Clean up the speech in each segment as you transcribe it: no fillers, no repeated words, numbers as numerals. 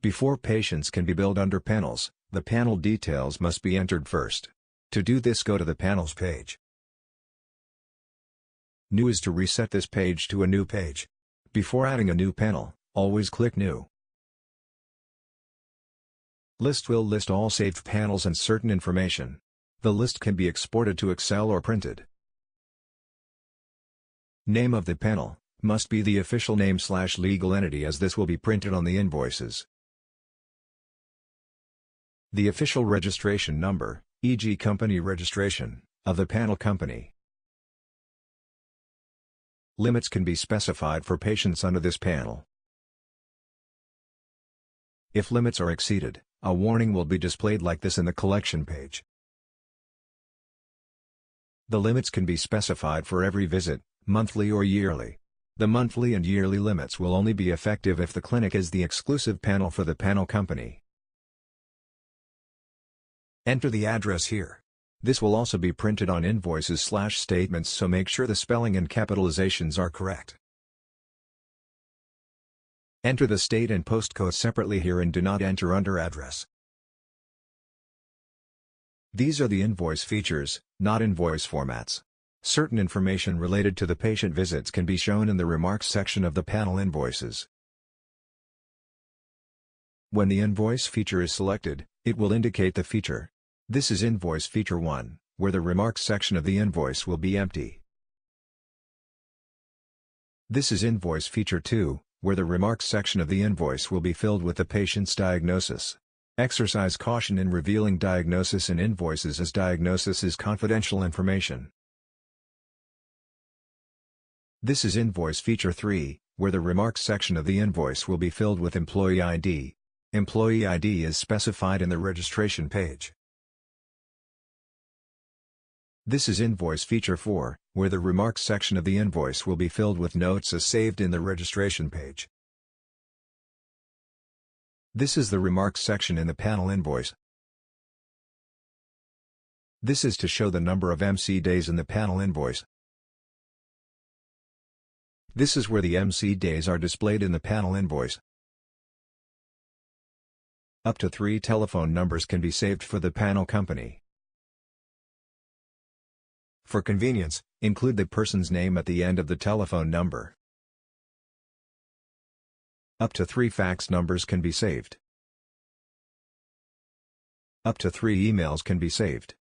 Before patients can be billed under panels, the panel details must be entered first. To do this, go to the Panels page. New is to reset this page to a new page. Before adding a new panel, always click New. List will list all saved panels and certain information. The list can be exported to Excel or printed. Name of the panel must be the official name/legal entity, as this will be printed on the invoices. The official registration number, e.g. company registration, of the panel company. Limits can be specified for patients under this panel. If limits are exceeded, a warning will be displayed like this in the collection page. The limits can be specified for every visit, monthly or yearly. The monthly and yearly limits will only be effective if the clinic is the exclusive panel for the panel company. Enter the address here. This will also be printed on invoices/statements, so make sure the spelling and capitalizations are correct. Enter the state and postcode separately here and do not enter under address. These are the invoice features, not invoice formats. Certain information related to the patient visits can be shown in the remarks section of the panel invoices. When the invoice feature is selected, it will indicate the feature. This is invoice feature 1, where the remarks section of the invoice will be empty. This is invoice feature 2, where the remarks section of the invoice will be filled with the patient's diagnosis. Exercise caution in revealing diagnosis in invoices, as diagnosis is confidential information. This is invoice feature 3, where the remarks section of the invoice will be filled with employee ID. Employee ID is specified in the registration page. This is invoice feature 4, where the remarks section of the invoice will be filled with notes as saved in the registration page. This is the remarks section in the panel invoice. This is to show the number of MC days in the panel invoice. This is where the MC days are displayed in the panel invoice. Up to 3 telephone numbers can be saved for the panel company. For convenience, include the person's name at the end of the telephone number. Up to 3 fax numbers can be saved. Up to 3 emails can be saved.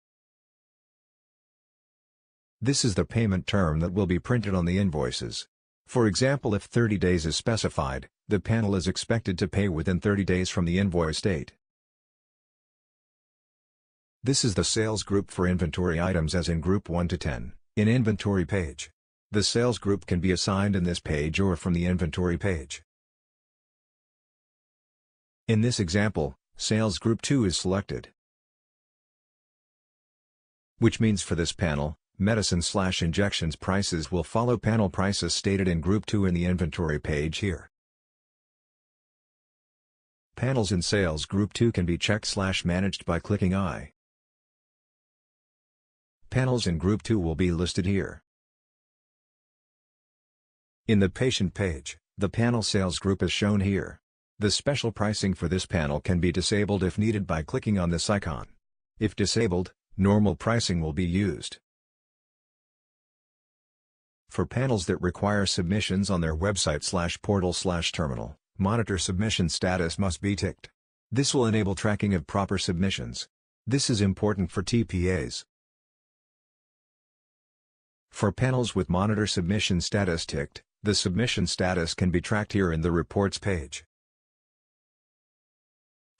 This is the payment term that will be printed on the invoices. For example, if 30 days is specified, the panel is expected to pay within 30 days from the invoice date. This is the sales group for inventory items as in group 1 to 10, in inventory page. The sales group can be assigned in this page or from the inventory page. In this example, sales group 2 is selected. Which means for this panel, medicine/injections prices will follow panel prices stated in group 2 in the inventory page here. Panels in sales group 2 can be checked/managed by clicking I. Panels in group 2 will be listed here. In the patient page, the panel sales group is shown here. The special pricing for this panel can be disabled if needed by clicking on this icon. If disabled, normal pricing will be used. For panels that require submissions on their website/portal/terminal, monitor submission status must be ticked. This will enable tracking of proper submissions. This is important for TPAs. For panels with monitor submission status ticked, the submission status can be tracked here in the reports page.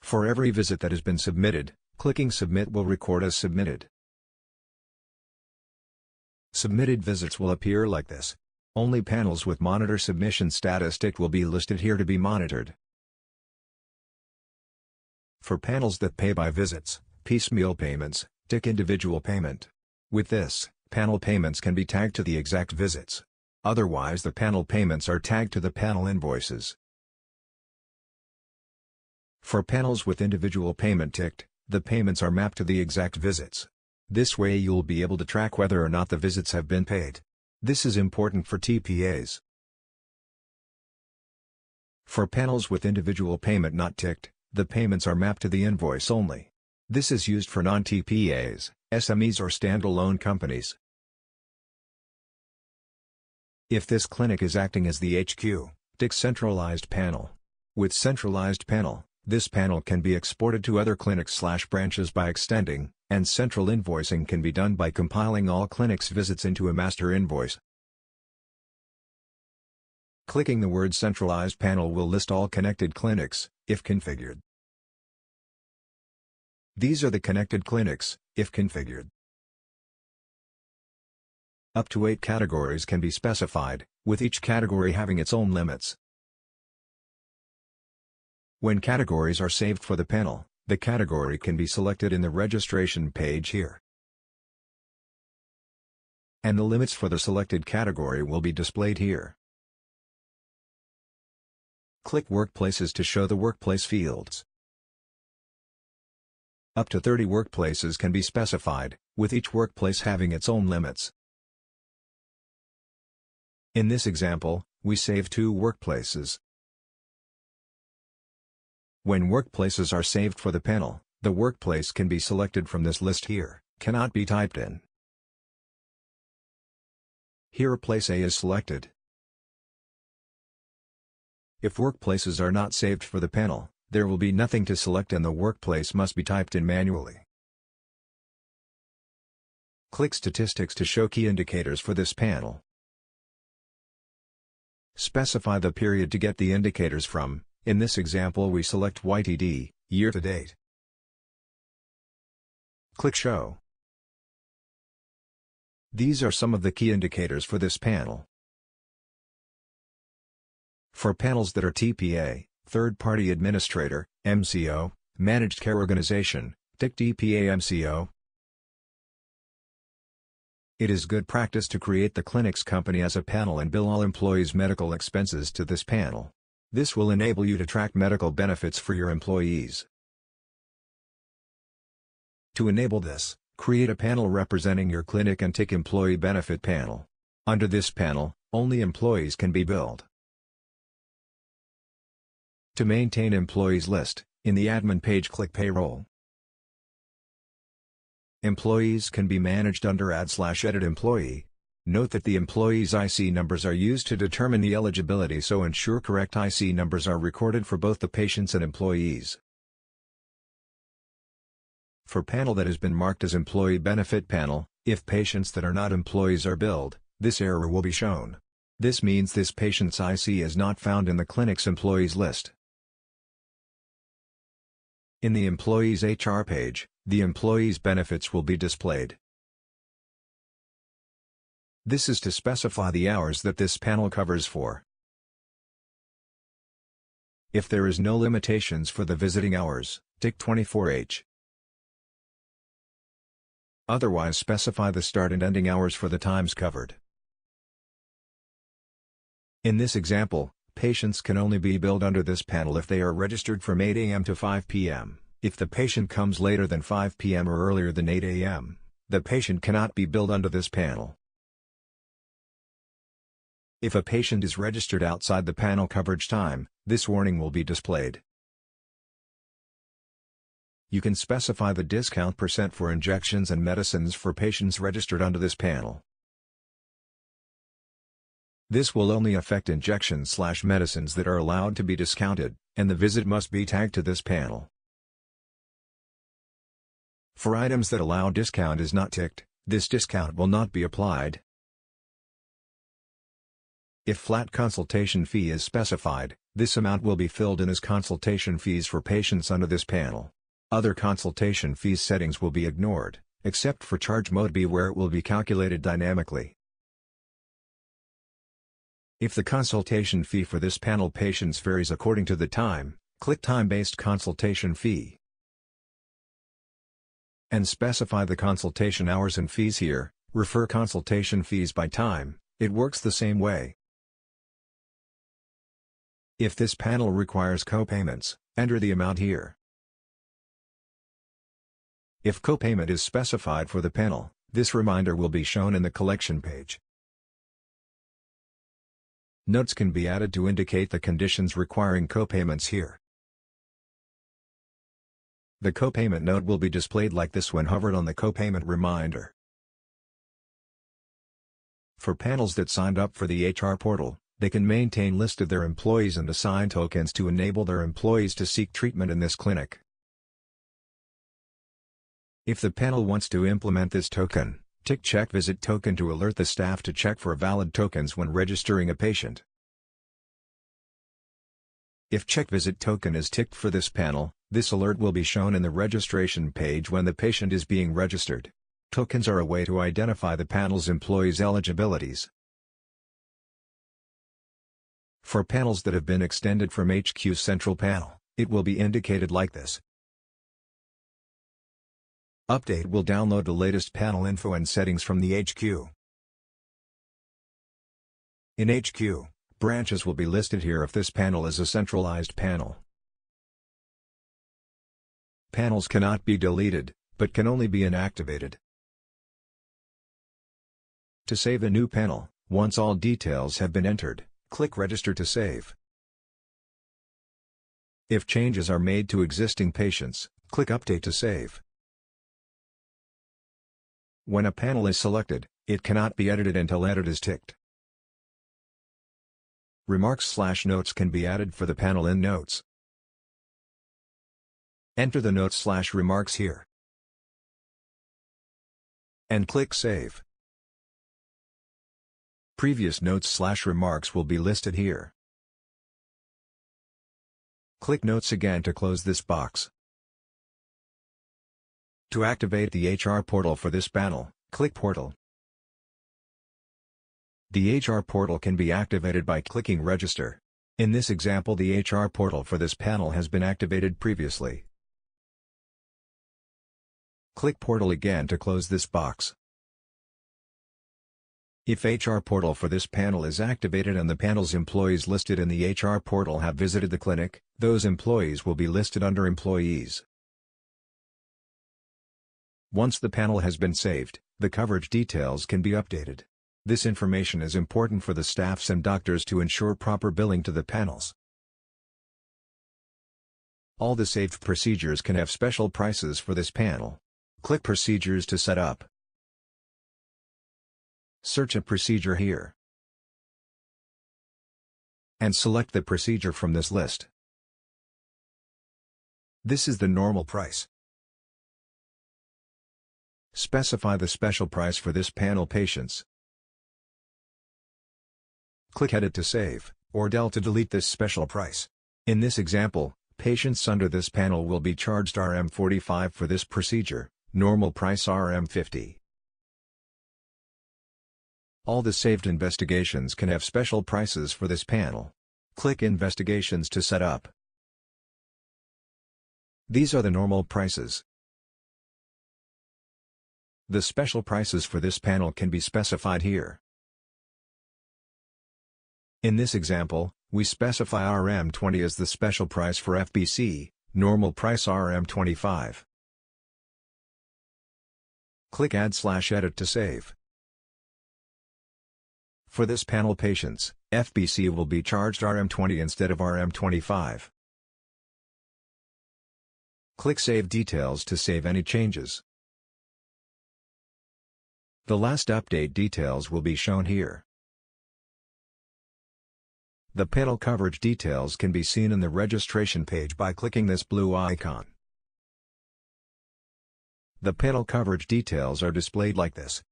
For every visit that has been submitted, clicking Submit will record as submitted. Submitted visits will appear like this. Only panels with monitor submission status ticked will be listed here to be monitored. For panels that pay by visits, piecemeal payments, tick individual payment. With this, panel payments can be tagged to the exact visits. Otherwise, the panel payments are tagged to the panel invoices. For panels with individual payment ticked, the payments are mapped to the exact visits. This way you'll be able to track whether or not the visits have been paid. This is important for TPAs. For panels with individual payment not ticked, the payments are mapped to the invoice only. This is used for non-TPAs, SMEs or standalone companies. If this clinic is acting as the HQ, tick Centralized Panel. With Centralized Panel, this panel can be exported to other clinics/branches by extending, and central invoicing can be done by compiling all clinics' visits into a master invoice. Clicking the word Centralized Panel will list all connected clinics, if configured. These are the connected clinics, if configured. Up to 8 categories can be specified, with each category having its own limits. When categories are saved for the panel, the category can be selected in the registration page here. And the limits for the selected category will be displayed here. Click Workplaces to show the workplace fields. Up to 30 workplaces can be specified, with each workplace having its own limits. In this example, we save 2 workplaces. When workplaces are saved for the panel, the workplace can be selected from this list here, cannot be typed in. Here place A is selected. If workplaces are not saved for the panel, there will be nothing to select and the workplace must be typed in manually. Click Statistics to show key indicators for this panel. Specify the period to get the indicators from. In this example we select YTD, year to date. Click Show. These are some of the key indicators for this panel. For panels that are TPA, Third Party Administrator, MCO, Managed Care Organization, tick TPA MCO. It is good practice to create the clinic's company as a panel and bill all employees' medical expenses to this panel. This will enable you to track medical benefits for your employees. To enable this, create a panel representing your clinic and tick Employee Benefit Panel. Under this panel, only employees can be billed. To maintain employees list, in the admin page click Payroll. Employees can be managed under Add/Edit Employee. Note that the employees' IC numbers are used to determine the eligibility, so ensure correct IC numbers are recorded for both the patients and employees. For panel that has been marked as Employee Benefit Panel, if patients that are not employees are billed, this error will be shown. This means this patient's IC is not found in the clinic's employees list. In the employee's HR page, the employee's benefits will be displayed. This is to specify the hours that this panel covers for. If there is no limitations for the visiting hours, tick 24H. Otherwise specify the start and ending hours for the times covered. In this example, patients can only be billed under this panel if they are registered from 8 a.m. to 5 p.m. If the patient comes later than 5 p.m. or earlier than 8 a.m., the patient cannot be billed under this panel. If a patient is registered outside the panel coverage time, this warning will be displayed. You can specify the discount % for injections and medicines for patients registered under this panel. This will only affect injections/medicines that are allowed to be discounted, and the visit must be tagged to this panel. For items that allow discount is not ticked, this discount will not be applied. If flat consultation fee is specified, this amount will be filled in as consultation fees for patients under this panel. Other consultation fees settings will be ignored, except for Charge Mode B where it will be calculated dynamically. If the consultation fee for this panel patients varies according to the time, click Time-Based Consultation Fee. And specify the consultation hours and fees here, refer consultation fees by time, it works the same way. If this panel requires copayments, enter the amount here. If copayment is specified for the panel, this reminder will be shown in the collection page. Notes can be added to indicate the conditions requiring copayments here. The copayment note will be displayed like this when hovered on the copayment reminder. For panels that signed up for the HR portal, they can maintain list of their employees and assign tokens to enable their employees to seek treatment in this clinic. If the panel wants to implement this token, tick Check Visit Token to alert the staff to check for valid tokens when registering a patient. If Check Visit Token is ticked for this panel, this alert will be shown in the registration page when the patient is being registered. Tokens are a way to identify the panel's employees' eligibilities. For panels that have been extended from HQ Central Panel, it will be indicated like this. Update will download the latest panel info and settings from the HQ. In HQ, branches will be listed here if this panel is a centralized panel. Panels cannot be deleted, but can only be inactivated. To save a new panel, once all details have been entered, click Register to save. If changes are made to existing patients, click Update to save. When a panel is selected, it cannot be edited until Edit is ticked. Remarks/notes can be added for the panel in Notes. Enter the notes/remarks here. And click Save. Previous notes/remarks will be listed here. Click Notes again to close this box. To activate the HR portal for this panel, click Portal. The HR portal can be activated by clicking Register. In this example, the HR portal for this panel has been activated previously. Click Portal again to close this box. If HR portal for this panel is activated and the panel's employees listed in the HR portal have visited the clinic, those employees will be listed under Employees. Once the panel has been saved, the coverage details can be updated. This information is important for the staffs and doctors to ensure proper billing to the panels. All the saved procedures can have special prices for this panel. Click Procedures to set up. Search a procedure here. And select the procedure from this list. This is the normal price. Specify the special price for this panel patients. Click Edit to save, or del to delete this special price. In this example, patients under this panel will be charged Rm45 for this procedure, normal price Rm50. All the saved investigations can have special prices for this panel. Click Investigations to set up. These are the normal prices. The special prices for this panel can be specified here. In this example, we specify Rm20 as the special price for FBC, normal price Rm25. Click Add/Edit to save. For this panel patients, FBC will be charged Rm20 instead of Rm25. Click Save Details to save any changes. The last update details will be shown here. The panel coverage details can be seen in the registration page by clicking this blue icon. The panel coverage details are displayed like this.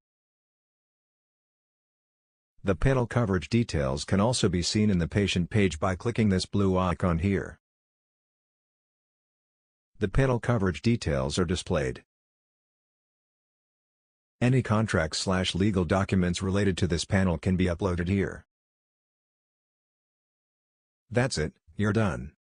The panel coverage details can also be seen in the patient page by clicking this blue icon here. The panel coverage details are displayed. Any contracts/legal documents related to this panel can be uploaded here. That's it, you're done.